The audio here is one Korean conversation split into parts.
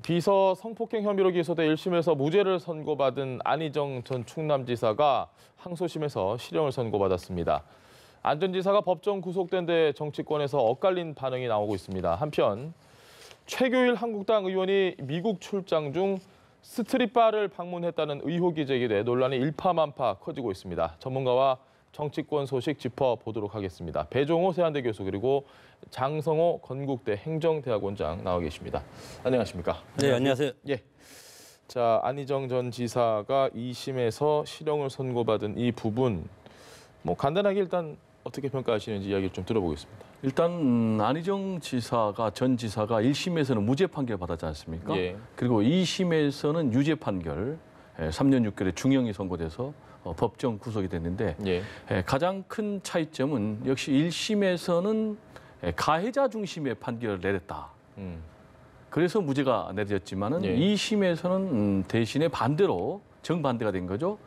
비서 성폭행 혐의로 기소돼 1심에서 무죄를 선고받은 안희정 전 충남지사가 항소심에서 실형을 선고받았습니다. 안 전 지사가 법정 구속된 데 정치권에서 엇갈린 반응이 나오고 있습니다. 한편 최교일 한국당 의원이 미국 출장 중 스트릿바를 방문했다는 의혹이 제기돼 논란이 일파만파 커지고 있습니다. 전문가와 정치권 소식 짚어보도록 하겠습니다. 배종호 세한대 교수 그리고 장성호 건국대 행정대학원장 나와 계십니다. 안녕하십니까? 네, 안녕하세요. 예. 자, 안희정 전 지사가 2심에서 실형을 선고받은 이 부분 간단하게 일단 어떻게 평가하시는지 이야기를 좀 들어보겠습니다. 일단 안희정 지사가 전 지사가 1심에서는 무죄 판결 받았지 않습니까? 예. 그리고 2심에서는 유죄 판결 3년 6개월의 중형이 선고돼서 법정 구속이 됐는데 예. 가장 큰 차이점은 역시 1심에서는 가해자 중심의 판결을 내렸다. 그래서 무죄가 내려졌지만은 예. 2심에서는 대신에 반대로 정반대가 된 거죠.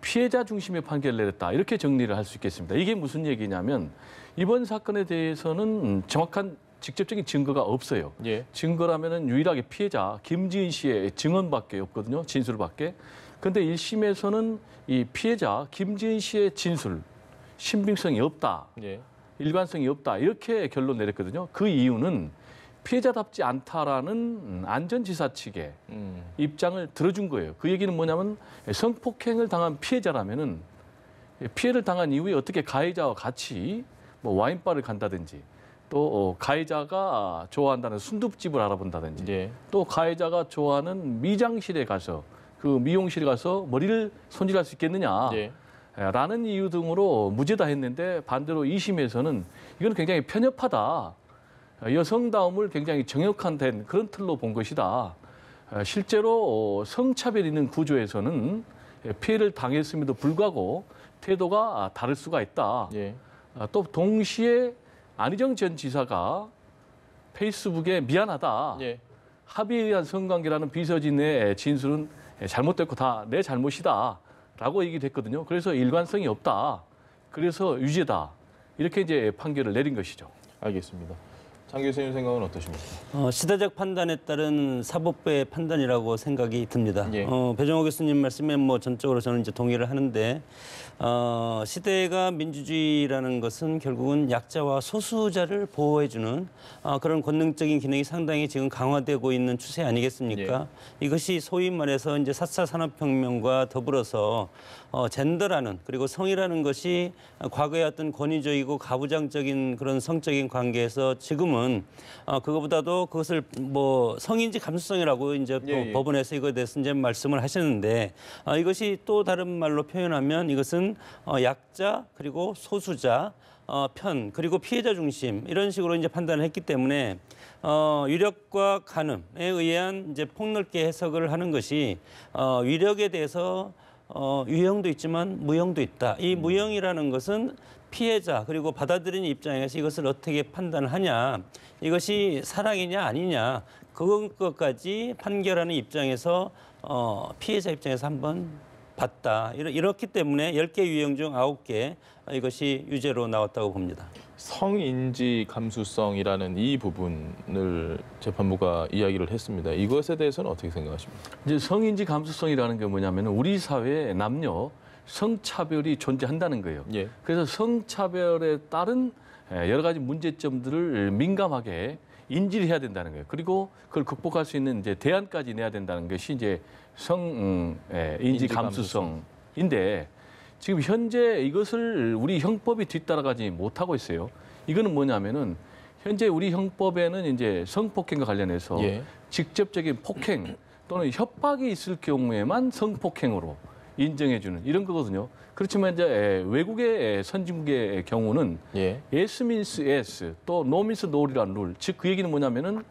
피해자 중심의 판결을 내렸다. 이렇게 정리를 할 수 있겠습니다. 이게 무슨 얘기냐면 이번 사건에 대해서는 정확한 직접적인 증거가 없어요. 예. 증거라면은 유일하게 피해자 김지은 씨의 증언밖에 없거든요. 진술밖에. 그런데 1심에서는 이 피해자 김지은 씨의 진술, 신빙성이 없다. 예. 일관성이 없다. 이렇게 결론 내렸거든요. 그 이유는 피해자답지 않다라는 안 전 지사 측의 입장을 들어준 거예요. 그 얘기는 뭐냐면 성폭행을 당한 피해자라면은 피해를 당한 이후에 어떻게 가해자와 같이 와인바를 간다든지 또 가해자가 좋아한다는 순두부집을 알아본다든지 예. 또 가해자가 좋아하는 미장실에 가서 그 미용실에 가서 머리를 손질할 수 있겠느냐. 예. 라는 이유 등으로 무죄다 했는데 반대로 2심에서는 이건 굉장히 편협하다. 여성다움을 굉장히 정역한 그런 틀로 본 것이다. 실제로 성차별 있는 구조에서는 피해를 당했음에도 불구하고 태도가 다를 수가 있다. 예. 또 동시에 안희정 전 지사가 페이스북에 미안하다. 예. 합의에 의한 성관계라는 비서진의 진술은 잘못됐고 다 내 잘못이다. 라고 얘기됐거든요. 그래서 일관성이 없다. 그래서 유죄다. 이렇게 이제 판결을 내린 것이죠. 알겠습니다. 장 교수님 생각은 어떠십니까? 시대적 판단에 따른 사법부의 판단이라고 생각이 듭니다. 예. 배종호 교수님 말씀에 전적으로 저는 이제 동의를 하는데 시대가 민주주의라는 것은 결국은 약자와 소수자를 보호해주는 그런 권능적인 기능이 상당히 지금 강화되고 있는 추세 아니겠습니까? 예. 이것이 소위 말해서 이제 4차 산업혁명과 더불어서 젠더라는 그리고 성이라는 것이 과거의 어떤 권위적이고 가부장적인 그런 성적인 관계에서 지금은 그거보다도 그것을 성인지 감수성이라고 이제 예, 예. 법원에서 이거에 대해서 이제 말씀을 하셨는데 이것이 또 다른 말로 표현하면 이것은 약자 그리고 소수자 편 그리고 피해자 중심 이런 식으로 이제 판단을 했기 때문에 위력과 간음에 의한 이제 폭넓게 해석을 하는 것이 위력에 대해서 유형도 있지만 무형도 있다. 이 무형이라는 것은 피해자 그리고 받아들이는 입장에서 이것을 어떻게 판단하냐. 이것이 사랑이냐 아니냐. 그것까지 판결하는 입장에서 피해자 입장에서 한번 봤다. 이렇기 때문에 10개 유형 중 9개 이것이 유죄로 나왔다고 봅니다. 성인지 감수성이라는 이 부분을 재판부가 이야기를 했습니다. 이것에 대해서는 어떻게 생각하십니까? 이제 성인지 감수성이라는 게 뭐냐면 우리 사회에 남녀 성차별이 존재한다는 거예요. 예. 그래서 성차별에 따른 여러 가지 문제점들을 민감하게 인지를 해야 된다는 거예요. 그리고 그걸 극복할 수 있는 이제 대안까지 내야 된다는 것이 이제 인지 감수성인데 지금 현재 이것을 우리 형법이 뒤따라가지 못하고 있어요. 이거는 뭐냐면은 현재 우리 형법에는 이제 성폭행과 관련해서 예. 직접적인 폭행 또는 협박이 있을 경우에만 성폭행으로 인정해주는 이런 거거든요. 그렇지만 이제 외국의 선진국의 경우는 예. yes means yes 또 no means no라는 룰. 즉 그 얘기는 뭐냐면은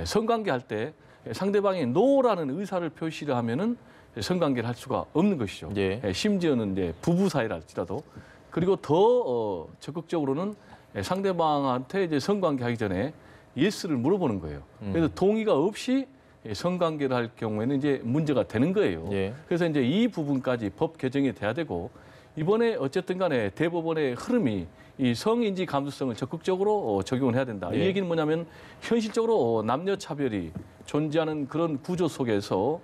성관계할 때 상대방이 no라는 의사를 표시를 하면은 성관계를 할 수가 없는 것이죠. 예. 심지어는 이제 부부 사이라 할지라도 그리고 더 적극적으로는 상대방한테 이제 성관계하기 전에 예스를 물어보는 거예요. 그래서 동의가 없이 성관계를 할 경우에는 이제 문제가 되는 거예요. 예. 그래서 이제 이 부분까지 법 개정이 돼야 되고 이번에 어쨌든 간에 대법원의 흐름이 이 성인지 감수성을 적극적으로 적용을 해야 된다. 이 예. 얘기는 뭐냐면 현실적으로 남녀 차별이 존재하는 그런 구조 속에서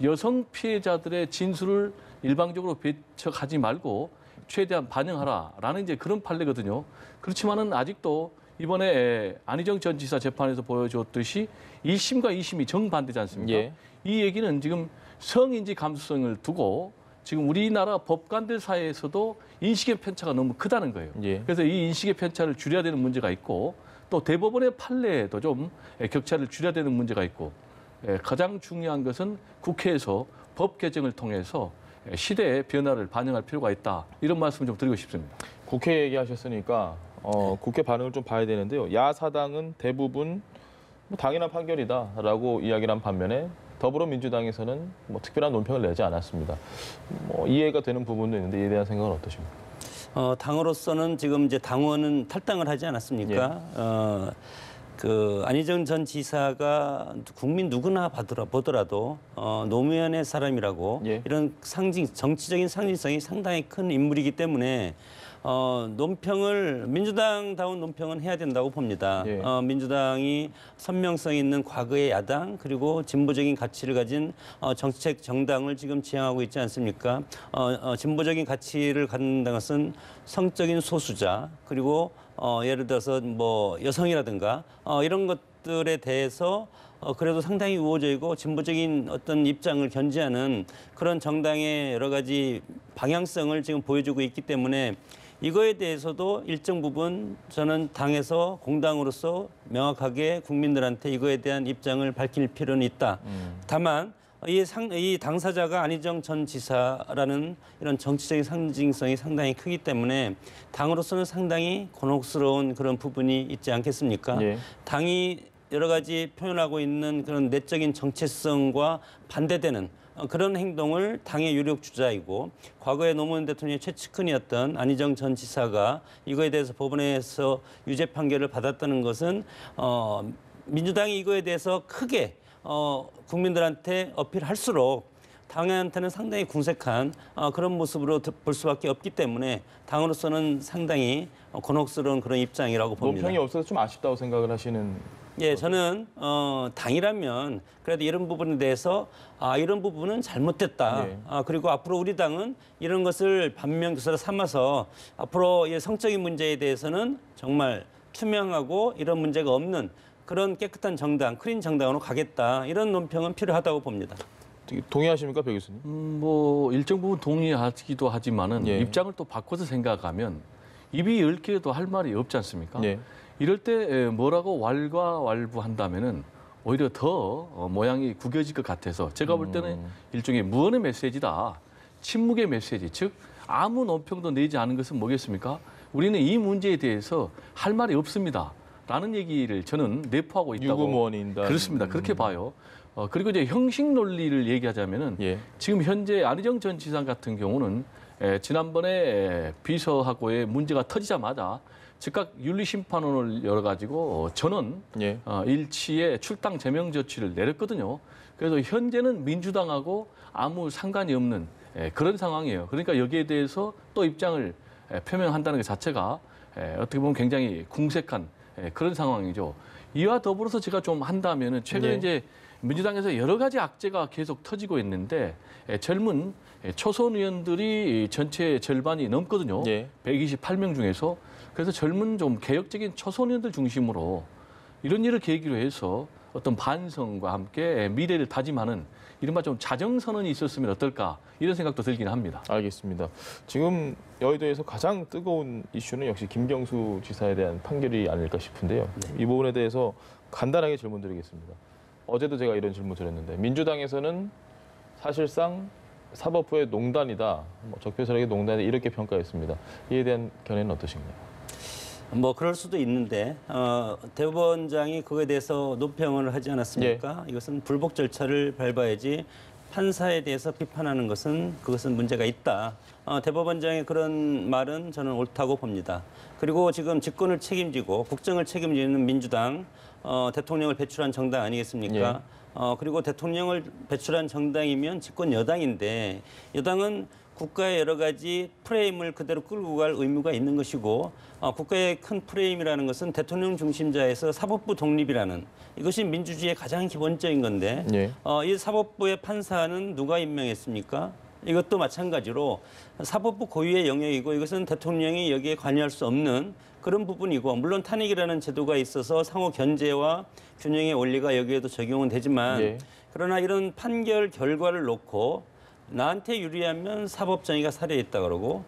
여성 피해자들의 진술을 일방적으로 배척하지 말고 최대한 반영하라라는 이제 그런 판례거든요. 그렇지만은 아직도 이번에 안희정 전 지사 재판에서 보여줬듯이 1심과 2심이 정반대지 않습니까? 예. 이 얘기는 지금 성인지 감수성을 두고 지금 우리나라 법관들 사이에서도 인식의 편차가 너무 크다는 거예요. 예. 그래서 이 인식의 편차를 줄여야 되는 문제가 있고 또 대법원의 판례에도 좀 격차를 줄여야 되는 문제가 있고 가장 중요한 것은 국회에서 법 개정을 통해서 시대의 변화를 반영할 필요가 있다. 이런 말씀을 좀 드리고 싶습니다. 국회 얘기하셨으니까 국회 반응을 좀 봐야 되는데요. 야사당은 대부분 뭐 당연한 판결이다라고 이야기를 한 반면에 더불어민주당에서는 뭐 특별한 논평을 내지 않았습니다. 뭐 이해가 되는 부분도 있는데 이에 대한 생각은 어떠십니까? 당으로서는 지금 이제 당원은 탈당을 하지 않았습니까? 그 안희정 전 지사가 국민 누구나 보더라도 노무현의 사람이라고 예. 이런 정치적인 상징성이 상당히 큰 인물이기 때문에 논평을 민주당다운 논평은 해야 된다고 봅니다. 예. 민주당이 선명성 있는 과거의 야당 그리고 진보적인 가치를 가진 정책 정당을 지금 지향하고 있지 않습니까? 진보적인 가치를 갖는다는 것은 성적인 소수자 그리고 예를 들어서 뭐 여성이라든가 이런 것들에 대해서 그래도 상당히 우호적이고 진보적인 어떤 입장을 견지하는 그런 정당의 여러 가지 방향성을 지금 보여주고 있기 때문에 이거에 대해서도 일정 부분 저는 당에서 공당으로서 명확하게 국민들한테 이거에 대한 입장을 밝힐 필요는 있다. 다만 이 당사자가 안희정 전 지사라는 이런 정치적인 상징성이 상당히 크기 때문에 당으로서는 상당히 곤혹스러운 그런 부분이 있지 않겠습니까? 예. 당이 여러 가지 표현하고 있는 그런 내적인 정체성과 반대되는 그런 행동을 당의 유력 주자이고 과거에 노무현 대통령의 최측근이었던 안희정 전 지사가 이거에 대해서 법원에서 유죄 판결을 받았다는 것은 민주당이 이거에 대해서 크게 국민들한테 어필할수록 당한테는 상당히 궁색한 그런 모습으로 볼 수밖에 없기 때문에 당으로서는 상당히 곤혹스러운 그런 입장이라고 봅니다. 논평이 없어서 좀 아쉽다고 생각을 하시는. 예, 저는 당이라면 그래도 이런 부분에 대해서 이런 부분은 잘못됐다. 예. 그리고 앞으로 우리 당은 이런 것을 반면교사로 삼아서 앞으로 이 성적인 문제에 대해서는 정말 투명하고 이런 문제가 없는 그런 깨끗한 정당, 클린 정당으로 가겠다. 이런 논평은 필요하다고 봅니다. 동의하십니까, 배 교수님? 뭐 일정 부분 동의하기도 하지만은 예. 입장을 또 바꿔서 생각하면 입이 10개라도 할 말이 없지 않습니까? 예. 이럴 때 뭐라고 왈가왈부한다면은 오히려 더 모양이 구겨질 것 같아서 제가 볼 때는 일종의 무언의 메시지다. 침묵의 메시지. 즉 아무 논평도 내지 않은 것은 뭐겠습니까? 우리는 이 문제에 대해서 할 말이 없습니다. 라는 얘기를 저는 내포하고 있다고. 유구무원인다. 그렇습니다. 그렇게 봐요. 그리고 이제 형식 논리를 얘기하자면은 예. 지금 현재 안희정 전 지사 같은 경우는 지난번에 비서하고의 문제가 터지자마자 즉각 윤리심판원을 열어가지고 전원 예. 일치의 출당 제명 조치를 내렸거든요. 그래서 현재는 민주당하고 아무 상관이 없는 그런 상황이에요. 그러니까 여기에 대해서 또 입장을 표명한다는 것 자체가 어떻게 보면 굉장히 궁색한 그런 상황이죠. 이와 더불어서 제가 좀 한다면은 최근에 예. 이제 민주당에서 여러 가지 악재가 계속 터지고 있는데 젊은 초선 의원들이 전체 절반이 넘거든요. 예. 128명 중에서. 그래서 젊은 좀 개혁적인 초선 의원들 중심으로 이런 일을 계기로 해서 어떤 반성과 함께 미래를 다짐하는 이른바 좀 자정선언이 있었으면 어떨까 이런 생각도 들긴 합니다. 알겠습니다. 지금 여의도에서 가장 뜨거운 이슈는 역시 김경수 지사에 대한 판결이 아닐까 싶은데요. 이 부분에 대해서 간단하게 질문 드리겠습니다. 어제도 제가 이런 질문 드렸는데 민주당에서는 사실상 사법부의 농단이다, 적폐 세력의 농단이다 이렇게 평가했습니다. 이에 대한 견해는 어떠신가요? 뭐 그럴 수도 있는데 대법원장이 그거에 대해서 논평을 하지 않았습니까? 이것은 불복 절차를 밟아야지 판사에 대해서 비판하는 것은 그것은 문제가 있다. 대법원장의 그런 말은 저는 옳다고 봅니다. 그리고 지금 집권을 책임지고 국정을 책임지는 민주당 대통령을 배출한 정당 아니겠습니까? 그리고 대통령을 배출한 정당이면 집권 여당인데 여당은 국가의 여러 가지 프레임을 그대로 끌고 갈 의무가 있는 것이고 국가의 큰 프레임이라는 것은 대통령 중심자에서 사법부 독립이라는 이것이 민주주의의 가장 기본적인 건데 예. 이 사법부의 판사는 누가 임명했습니까? 이것도 마찬가지로 사법부 고유의 영역이고 이것은 대통령이 여기에 관여할 수 없는 그런 부분이고 물론 탄핵이라는 제도가 있어서 상호 견제와 균형의 원리가 여기에도 적용은 되지만 예. 그러나 이런 판결 결과를 놓고 나한테 유리하면 사법정의가 살해했다 그러고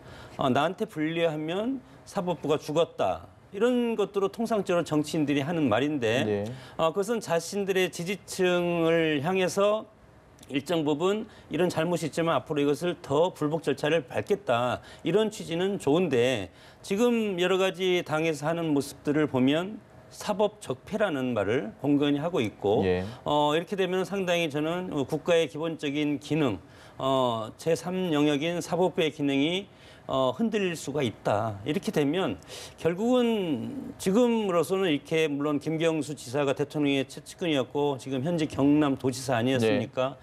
나한테 불리하면 사법부가 죽었다. 이런 것들로 통상적으로 정치인들이 하는 말인데 예. 그것은 자신들의 지지층을 향해서 일정 부분 이런 잘못이 있지만 앞으로 이것을 더 불복 절차를 밟겠다. 이런 취지는 좋은데 지금 여러 가지 당에서 하는 모습들을 보면 사법 적폐라는 말을 공건히 하고 있고 예. 이렇게 되면 상당히 저는 국가의 기본적인 기능 제3 영역인 사법부의 기능이 흔들릴 수가 있다. 이렇게 되면 결국은 지금으로서는 이렇게 물론 김경수 지사가 대통령의 최측근이었고 지금 현직 경남도지사 아니었습니까?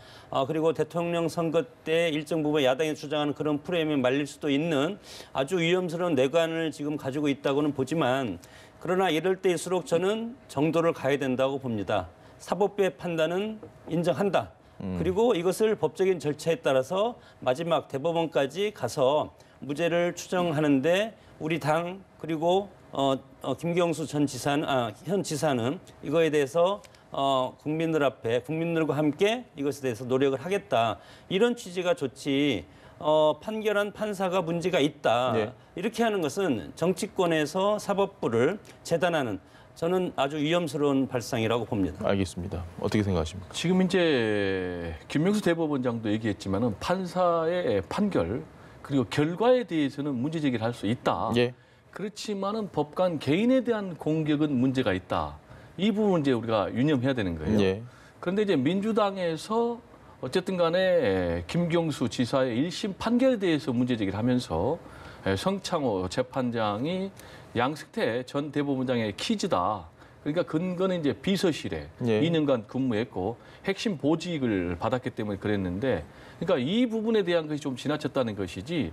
그리고 대통령 선거 때 일정 부분 야당이 주장하는 그런 프레임에 말릴 수도 있는 아주 위험스러운 뇌관을 지금 가지고 있다고는 보지만 그러나 이럴 때일수록 저는 정도를 가야 된다고 봅니다. 사법부의 판단은 인정한다. 그리고 이것을 법적인 절차에 따라서 마지막 대법원까지 가서 무죄를 추정하는데 우리 당 그리고 김경수 전 지사는 현 지사는 이거에 대해서 국민들 앞에 국민들과 함께 이것에 대해서 노력을 하겠다. 이런 취지가 좋지. 판결한 판사가 문제가 있다. 네. 이렇게 하는 것은 정치권에서 사법부를 재단하는 저는 아주 위험스러운 발상이라고 봅니다. 알겠습니다. 어떻게 생각하십니까? 지금 이제 김명수 대법원장도 얘기했지만은 판사의 판결 그리고 결과에 대해서는 문제 제기를 할 수 있다. 예. 그렇지만은 법관 개인에 대한 공격은 문제가 있다. 이 부분 이제 우리가 유념해야 되는 거예요. 예. 그런데 이제 민주당에서 어쨌든 간에 김경수 지사의 1심 판결에 대해서 문제 제기를 하면서 성창호 재판장이 양승태 전 대법원장의 키즈다. 그러니까 근거는 이제 비서실에 예. 2년간 근무했고 핵심 보직을 받았기 때문에 그랬는데 그러니까 이 부분에 대한 것이 좀 지나쳤다는 것이지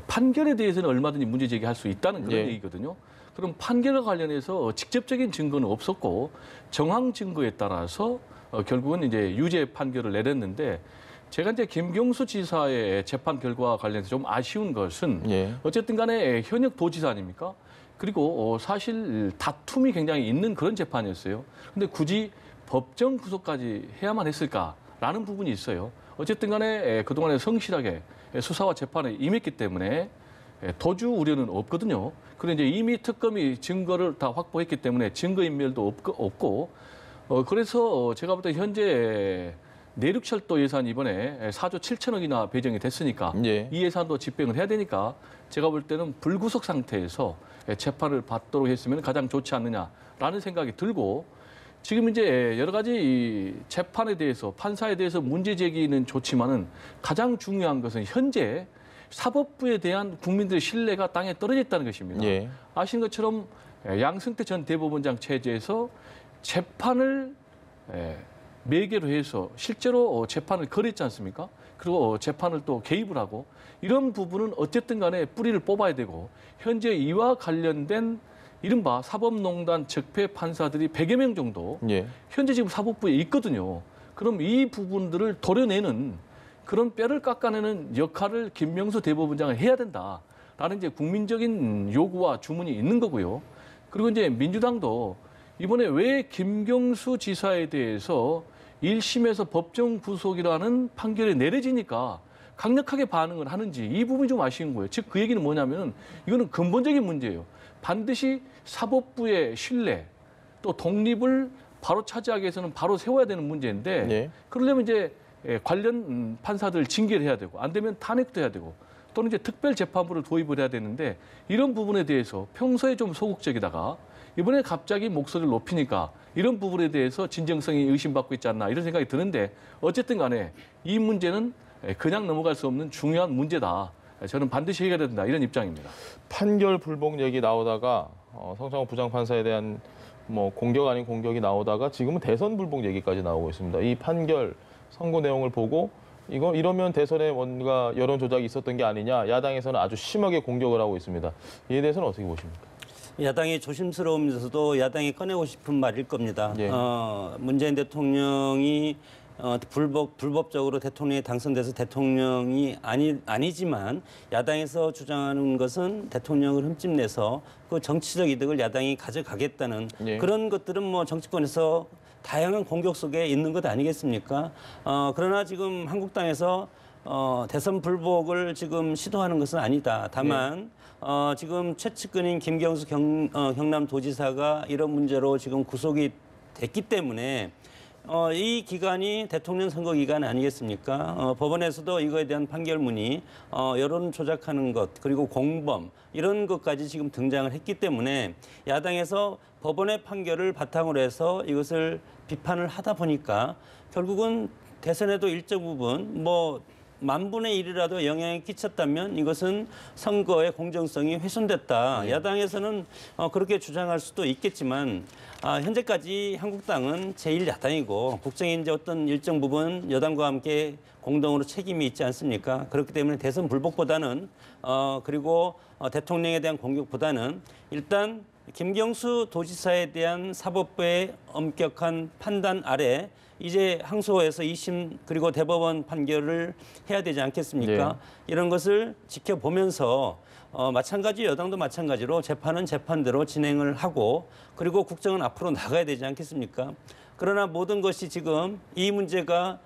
판결에 대해서는 얼마든지 문제 제기할 수 있다는 그런 예. 얘기거든요. 그럼 판결과 관련해서 직접적인 증거는 없었고 정황 증거에 따라서 결국은 이제 유죄 판결을 내렸는데 제가 이제 김경수 지사의 재판 결과와 관련해서 좀 아쉬운 것은 예. 어쨌든 간에 현역 도지사 아닙니까? 그리고 사실 다툼이 굉장히 있는 그런 재판이었어요. 근데 굳이 법정 구속까지 해야만 했을까라는 부분이 있어요. 어쨌든 간에 그동안에 성실하게 수사와 재판에 임했기 때문에 도주 우려는 없거든요. 그런데 이제 이미 특검이 증거를 다 확보했기 때문에 증거인멸도 없고 그래서 제가 볼 때 현재 내륙철도 예산 이번에 4조 7천억이나 배정이 됐으니까 예. 이 예산도 집행을 해야 되니까 제가 볼 때는 불구속 상태에서 재판을 받도록 했으면 가장 좋지 않느냐라는 생각이 들고 지금 이제 여러 가지 이 재판에 대해서 판사에 대해서 문제 제기는 좋지만은 가장 중요한 것은 현재 사법부에 대한 국민들의 신뢰가 땅에 떨어져 있다는 것입니다. 예. 아시는 것처럼 양승태 전 대법원장 체제에서 재판을 매개로 해서 실제로 재판을 거랬지 않습니까? 그리고 재판을 또 개입을 하고 이런 부분은 어쨌든 간에 뿌리를 뽑아야 되고 현재 이와 관련된 이른바 사법농단 적폐 판사들이 100여 명 정도 예. 현재 지금 사법부에 있거든요. 그럼 이 부분들을 도려내는 그런 뼈를 깎아내는 역할을 김명수 대법원장은 해야 된다라는 이제 국민적인 요구와 주문이 있는 거고요. 그리고 이제 민주당도 이번에 왜 김경수 지사에 대해서 1심에서 법정 구속이라는 판결이 내려지니까 강력하게 반응을 하는지 이 부분이 좀 아쉬운 거예요. 즉 그 얘기는 뭐냐면 이거는 근본적인 문제예요. 반드시 사법부의 신뢰 또 독립을 바로 차지하기 위해서는 바로 세워야 되는 문제인데 예. 그러려면 이제 관련 판사들 징계를 해야 되고 안 되면 탄핵도 해야 되고 또는 이제 특별재판부를 도입을 해야 되는데 이런 부분에 대해서 평소에 좀 소극적이다가 이번에 갑자기 목소리를 높이니까 이런 부분에 대해서 진정성이 의심받고 있지 않나 이런 생각이 드는데 어쨌든 간에 이 문제는 그냥 넘어갈 수 없는 중요한 문제다. 저는 반드시 해결해야 된다 이런 입장입니다. 판결 불복 얘기 나오다가 성창호 부장판사에 대한 뭐 공격 아닌 공격이 나오다가 지금은 대선 불복 얘기까지 나오고 있습니다. 이 판결 선고 내용을 보고 이러면 대선에 뭔가 여론 조작이 있었던 게 아니냐, 야당에서는 아주 심하게 공격을 하고 있습니다. 이에 대해서는 어떻게 보십니까? 야당의 조심스러우면서도 야당이 꺼내고 싶은 말일 겁니다. 예. 문재인 대통령이 불법적으로 대통령에 당선돼서 대통령이 아니지만 야당에서 주장하는 것은 대통령을 흠집내서 그 정치적 이득을 야당이 가져가겠다는 예. 그런 것들은 뭐 정치권에서 다양한 공격 속에 있는 것 아니겠습니까? 그러나 지금 한국당에서 대선 불복을 지금 시도하는 것은 아니다. 다만 지금 최측근인 김경수 경남도지사가 이런 문제로 지금 구속이 됐기 때문에 이 기간이 대통령 선거 기간 아니겠습니까? 법원에서도 이거에 대한 판결문이 여론 조작하는 것 그리고 공범 이런 것까지 지금 등장을 했기 때문에 야당에서 법원의 판결을 바탕으로 해서 이것을 비판을 하다 보니까 결국은 대선에도 일정 부분 뭐 10,000분의 1이라도 영향이 끼쳤다면 이것은 선거의 공정성이 훼손됐다. 야당에서는 그렇게 주장할 수도 있겠지만 현재까지 한국당은 제1야당이고 국정의 이제 어떤 일정 부분 여당과 함께 공동으로 책임이 있지 않습니까? 그렇기 때문에 대선 불복보다는 그리고 대통령에 대한 공격보다는 일단 김경수 도지사에 대한 사법부의 엄격한 판단 아래 이제 항소에서 2심 그리고 대법원 판결을 해야 되지 않겠습니까? 네. 이런 것을 지켜보면서 마찬가지 여당도 마찬가지로 재판은 재판대로 진행을 하고 그리고 국정은 앞으로 나가야 되지 않겠습니까? 그러나 모든 것이 지금 이 문제가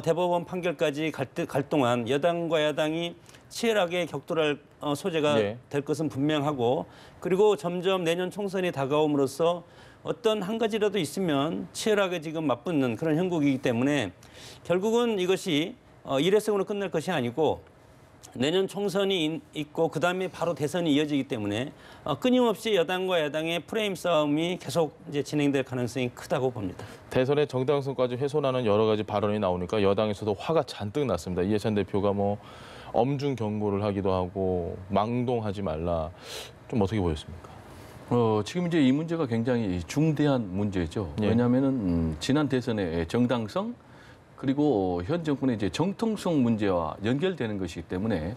대법원 판결까지 갈 동안 여당과 야당이 치열하게 격돌할 소재가 네. 될 것은 분명하고 그리고 점점 내년 총선이 다가옴으로써 어떤 한 가지라도 있으면 치열하게 지금 맞붙는 그런 형국이기 때문에 결국은 이것이 일회성으로 끝날 것이 아니고 내년 총선이 있고 그다음에 바로 대선이 이어지기 때문에 끊임없이 여당과 야당의 프레임 싸움이 계속 이제 진행될 가능성이 크다고 봅니다. 대선의 정당성까지 훼손하는 여러 가지 발언이 나오니까 여당에서도 화가 잔뜩 났습니다. 이해찬 대표가 뭐 엄중 경고를 하기도 하고 망동하지 말라. 좀 어떻게 보였습니까? 지금 이제 이 문제가 굉장히 중대한 문제죠. 예. 왜냐하면은 지난 대선의 정당성 그리고 현 정권의 이제 정통성 문제와 연결되는 것이기 때문에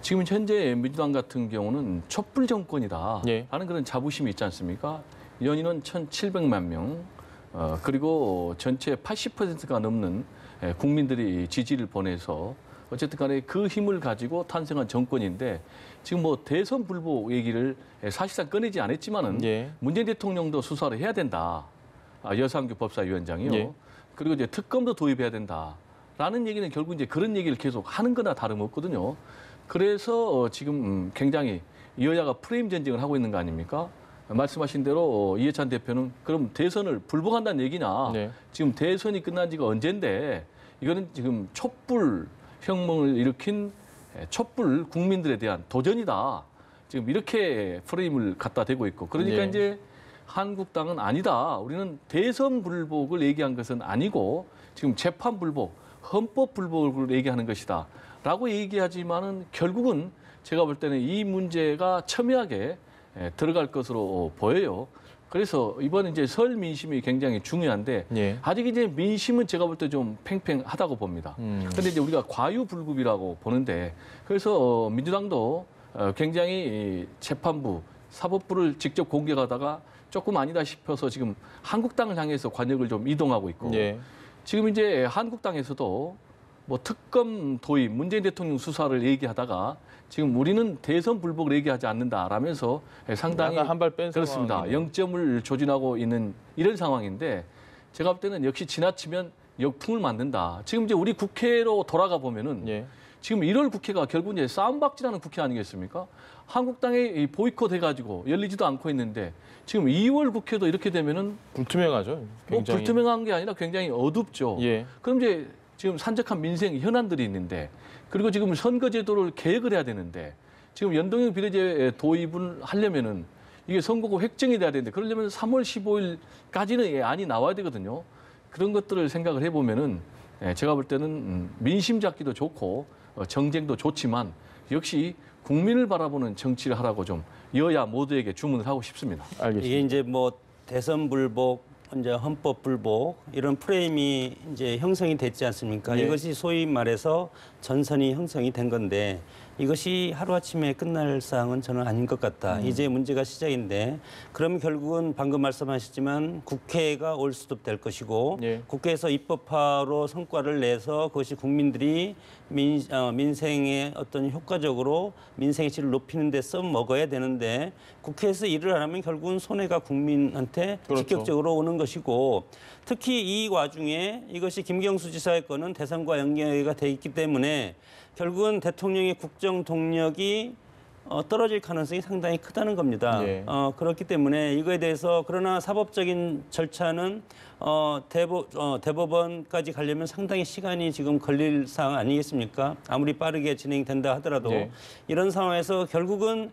지금 현재 민주당 같은 경우는 촛불 정권이다 예. 하는 그런 자부심이 있지 않습니까? 연인원 1,700만 명 그리고 전체 80%가 넘는 국민들이 지지를 보내서 어쨌든 간에 그 힘을 가지고 탄생한 정권인데 지금 뭐 대선 불복 얘기를 사실상 꺼내지 않았지만은 예. 문재인 대통령도 수사를 해야 된다. 여상규 법사위원장이요. 예. 그리고 이제 특검도 도입해야 된다라는 얘기는 결국 이제 그런 얘기를 계속 하는 거나 다름없거든요. 그래서 지금 굉장히 여야가 프레임 전쟁을 하고 있는 거 아닙니까? 말씀하신 대로 이해찬 대표는 그럼 대선을 불복한다는 얘기냐? 네. 지금 대선이 끝난 지가 언젠데 이거는 지금 촛불 혁명을 일으킨 촛불 국민들에 대한 도전이다. 지금 이렇게 프레임을 갖다 대고 있고 그러니까 예. 이제 한국당은 아니다. 우리는 대선 불복을 얘기한 것은 아니고 지금 재판 불복, 헌법 불복을 얘기하는 것이다. 라고 얘기하지만은 결국은 제가 볼 때는 이 문제가 첨예하게 들어갈 것으로 보여요. 그래서 이번 이제 설 민심이 굉장히 중요한데 예. 아직 이제 민심은 제가 볼 때 좀 팽팽하다고 봅니다. 그런데 이제 우리가 과유불급이라고 보는데 그래서 민주당도 굉장히 재판부, 사법부를 직접 공격하다가 조금 아니다 싶어서 지금 한국당을 향해서 관역을 좀 이동하고 있고 예. 지금 이제 한국당에서도 뭐 특검 도입, 문재인 대통령 수사를 얘기하다가 지금 우리는 대선 불복을 얘기하지 않는다라면서 상당히 약간 한발 뺀 그렇습니다. 상황이네요. 0점을 조진하고 있는 이런 상황인데 제가 볼 때는 역시 지나치면 역풍을 맞는다. 지금 이제 우리 국회로 돌아가 보면은 예. 지금 1월 국회가 결국 이제 싸움박질하는 국회 아니겠습니까? 한국당이 보이콧 해가지고 열리지도 않고 있는데 지금 2월 국회도 이렇게 되면은 불투명하죠. 뭐 굉장히. 불투명한 게 아니라 굉장히 어둡죠. 예. 그럼 이제 지금 산적한 민생 현안들이 있는데 그리고 지금 선거제도를 개혁을 해야 되는데 지금 연동형 비례제 도입을 하려면은 이게 선거구 획정이 돼야 되는데 그러려면 3월 15일까지는 안이 나와야 되거든요. 그런 것들을 생각을 해보면은 제가 볼 때는 민심 잡기도 좋고 정쟁도 좋지만 역시 국민을 바라보는 정치를 하라고 좀 여야 모두에게 주문을 하고 싶습니다. 알겠습니다. 이게 이제 뭐 대선 불복, 이제 헌법 불복 이런 프레임이 이제 형성이 됐지 않습니까? 예. 이것이 소위 말해서 전선이 형성이 된 건데 이것이 하루아침에 끝날 사항은 저는 아닌 것 같다. 이제 문제가 시작인데 그럼 결국은 방금 말씀하셨지만 국회가 올 수도 될 것이고 예. 국회에서 입법화로 성과를 내서 그것이 국민들이 민생의 어떤 효과적으로 민생의 질을 높이는 데 써먹어야 되는데 국회에서 일을 안 하면 결국은 손해가 국민한테 그렇죠. 직접적으로 오는 것이고 특히 이 와중에 이것이 김경수 지사의 건은 대선과 연계가 돼 있기 때문에 결국은 대통령의 국정 동력이 떨어질 가능성이 상당히 크다는 겁니다. 예. 그렇기 때문에 이거에 대해서 그러나 사법적인 절차는 대법원까지 가려면 상당히 시간이 지금 걸릴 사항 아니겠습니까? 아무리 빠르게 진행된다 하더라도 예. 이런 상황에서 결국은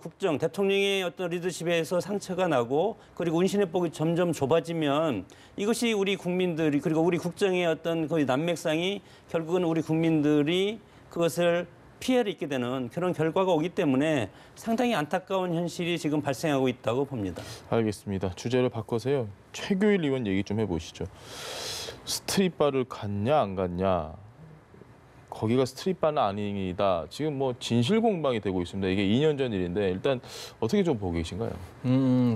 국정 대통령의 어떤 리더십에서 상처가 나고 그리고 운신의 폭이 점점 좁아지면 이것이 우리 국민들이 그리고 우리 국정의 어떤 거의 난맥상이 결국은 우리 국민들이 그것을 피해를 입게 되는 그런 결과가 오기 때문에 상당히 안타까운 현실이 지금 발생하고 있다고 봅니다. 알겠습니다. 주제를 바꿔서요. 최규일 의원 얘기 좀 해보시죠. 스트릿바를 갔냐 안 갔냐. 거기가 스트릿바는 아니다. 지금 뭐 진실 공방이 되고 있습니다. 이게 2년 전 일인데 일단 어떻게 좀 보고 계신가요?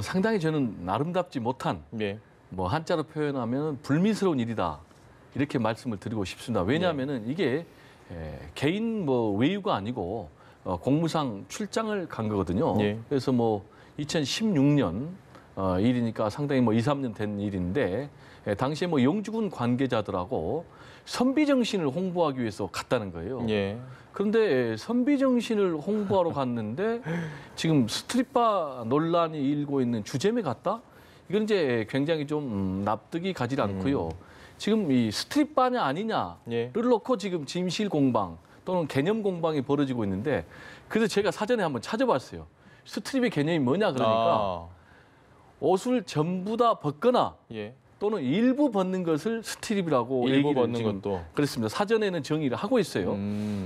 상당히 저는 나름답지 못한 예. 뭐 한자로 표현하면 불미스러운 일이다 이렇게 말씀을 드리고 싶습니다. 왜냐하면은 이게 개인 뭐 외유가 아니고 공무상 출장을 간 거거든요. 예. 그래서 뭐 2016년 일이니까 상당히 뭐 2, 3년 된 일인데 당시에 뭐 영주군 관계자들하고 선비정신을 홍보하기 위해서 갔다는 거예요. 예. 그런데 선비정신을 홍보하러 갔는데 지금 스트릿바 논란이 일고 있는 주점에 갔다? 이건 이제 굉장히 좀 납득이 가지 않고요. 지금 이 스트릿바냐 아니냐를 예. 놓고 지금 진실 공방 또는 개념 공방이 벌어지고 있는데 그래서 제가 사전에 한번 찾아봤어요. 스트릿의 개념이 뭐냐 그러니까 옷을 전부 다 벗거나 예. 또는 일부 벗는 것을 스트립이라고 일부 얘기를 벗는 지금 것도. 그렇습니다. 사전에는 정의를 하고 있어요.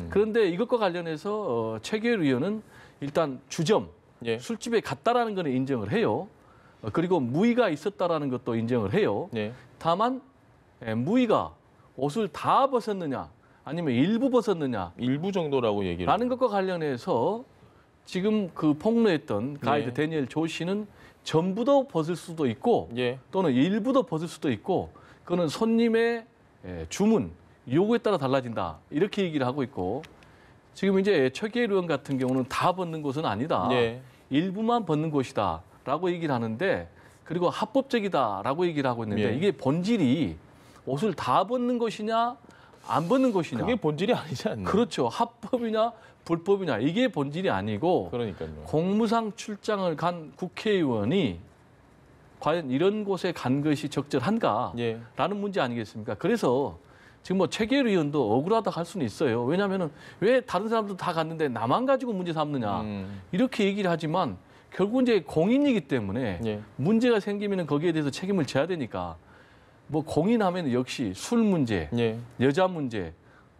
그런데 이것과 관련해서 최규일 의원은 일단 주점, 예. 술집에 갔다라는 거는 인정을 해요. 그리고 무의가 있었다라는 것도 인정을 해요. 예. 다만 무의가 옷을 다 벗었느냐 아니면 일부 벗었느냐 일부 정도라고 얘기를. 라는 것과 관련해서 지금 그 폭로했던 가이드 네. 데니엘 조 씨는 전부도 벗을 수도 있고 예. 또는 일부도 벗을 수도 있고 그거는 손님의 주문, 요구에 따라 달라진다. 이렇게 얘기를 하고 있고 지금 이제 최규일 의원 같은 경우는 다 벗는 곳은 아니다. 예. 일부만 벗는 곳이다. 라고 얘기를 하는데 그리고 합법적이다. 라고 얘기를 하고 있는데 예. 이게 본질이 옷을 다 벗는 것이냐 안 벗는 것이냐. 그게 본질이 아니지 않나요? 그렇죠. 합법이냐 불법이냐 이게 본질이 아니고 그러니까요. 공무상 출장을 간 국회의원이 과연 이런 곳에 간 것이 적절한가라는 예. 문제 아니겠습니까? 그래서 지금 뭐 최규일 의원도 억울하다 할 수는 있어요. 왜냐하면 왜 다른 사람도 다 갔는데 나만 가지고 문제 삼느냐 이렇게 얘기를 하지만 결국 이제 공인이기 때문에 예. 문제가 생기면 거기에 대해서 책임을 져야 되니까 뭐 공인하면 역시 술 문제, 예. 여자 문제,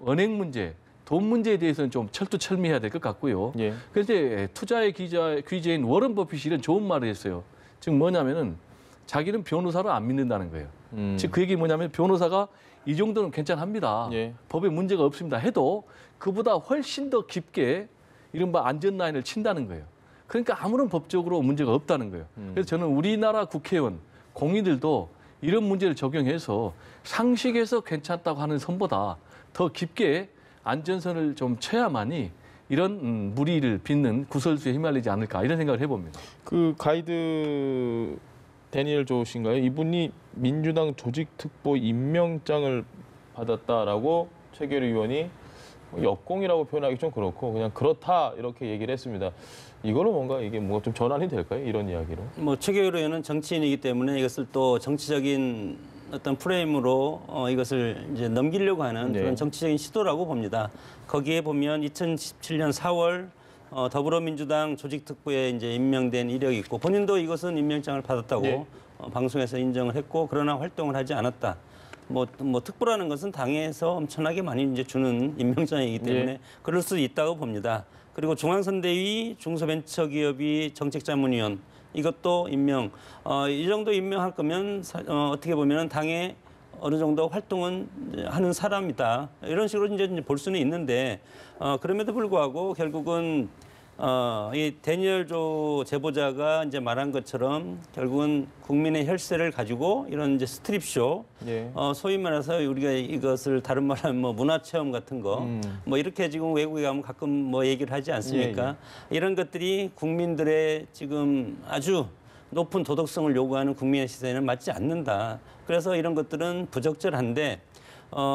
은행 문제, 돈 문제에 대해서는 좀 철두철미해야 될 것 같고요. 예. 그런데 투자의 귀재인 워런 버핏이 이런 좋은 말을 했어요. 즉 뭐냐면은 자기는 변호사를 안 믿는다는 거예요. 즉 그 얘기 뭐냐면 변호사가 이 정도는 괜찮합니다. 예. 법에 문제가 없습니다. 해도 그보다 훨씬 더 깊게 이른바 안전 라인을 친다는 거예요. 그러니까 아무런 법적으로 문제가 없다는 거예요. 그래서 저는 우리나라 국회의원, 공의들도 이런 문제를 적용해서 상식에서 괜찮다고 하는 선보다 더 깊게 안전선을 좀 쳐야만이 이런 무리를 빚는 구설수에 휘말리지 않을까 이런 생각을 해봅니다. 그 가이드 데니엘 조신가요? 이분이 민주당 조직특보 임명장을 받았다라고 최규일 의원이 역공이라고 표현하기 좀 그렇고 그냥 그렇다 이렇게 얘기를 했습니다. 이거는 뭔가 이게 뭔가 좀 전환이 될까요? 이런 이야기로? 뭐 최규일 의원은 정치인이기 때문에 이것을 또 정치적인 어떤 프레임으로 이것을 이제 넘기려고 하는 네. 그런 정치적인 시도라고 봅니다. 거기에 보면 2017년 4월 더불어민주당 조직특보에 이제 임명된 이력이 있고 본인도 이것은 임명장을 받았다고 네. 방송에서 인정을 했고 그러나 활동을 하지 않았다. 뭐 특보라는 것은 당에서 엄청나게 많이 이제 주는 임명장이기 때문에 네. 그럴 수 있다고 봅니다. 그리고 중앙선대위 중소벤처기업이 정책자문위원 이것도 임명. 이 정도 임명할 거면 어떻게 보면 당에 어느 정도 활동은 하는 사람이다. 이런 식으로 이제 볼 수는 있는데 그럼에도 불구하고 결국은 이 데니얼 조 제보자가 이제 말한 것처럼 결국은 국민의 혈세를 가지고 이런 이제 스트립쇼, 예. 소위 말해서 우리가 이것을 다른 말하면 뭐 문화체험 같은 거, 뭐 이렇게 지금 외국에 가면 가끔 뭐 얘기를 하지 않습니까? 이런 것들이 국민들의 지금 아주 높은 도덕성을 요구하는 국민의 시선에는 맞지 않는다. 그래서 이런 것들은 부적절한데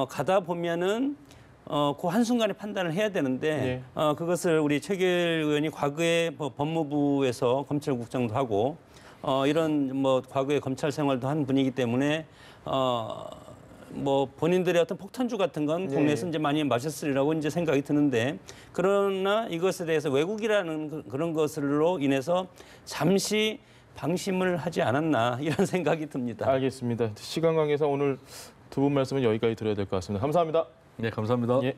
가다 보면은 그 한순간에 판단을 해야 되는데 그것을 우리 최길 의원이 과거에 뭐 법무부에서 검찰국장도 하고 이런 뭐 과거에 검찰 생활도 한 분이기 때문에 뭐 본인들의 어떤 폭탄주 같은 건 국내에서 이제 많이 마셨으리라고 이제 생각이 드는데 그러나 이것에 대해서 왜곡이라는 그런 것으로 인해서 잠시 방심을 하지 않았나 이런 생각이 듭니다. 알겠습니다. 시간 관계상 오늘 두 분 말씀은 여기까지 드려야 될 것 같습니다. 감사합니다. 네, 감사합니다. 예.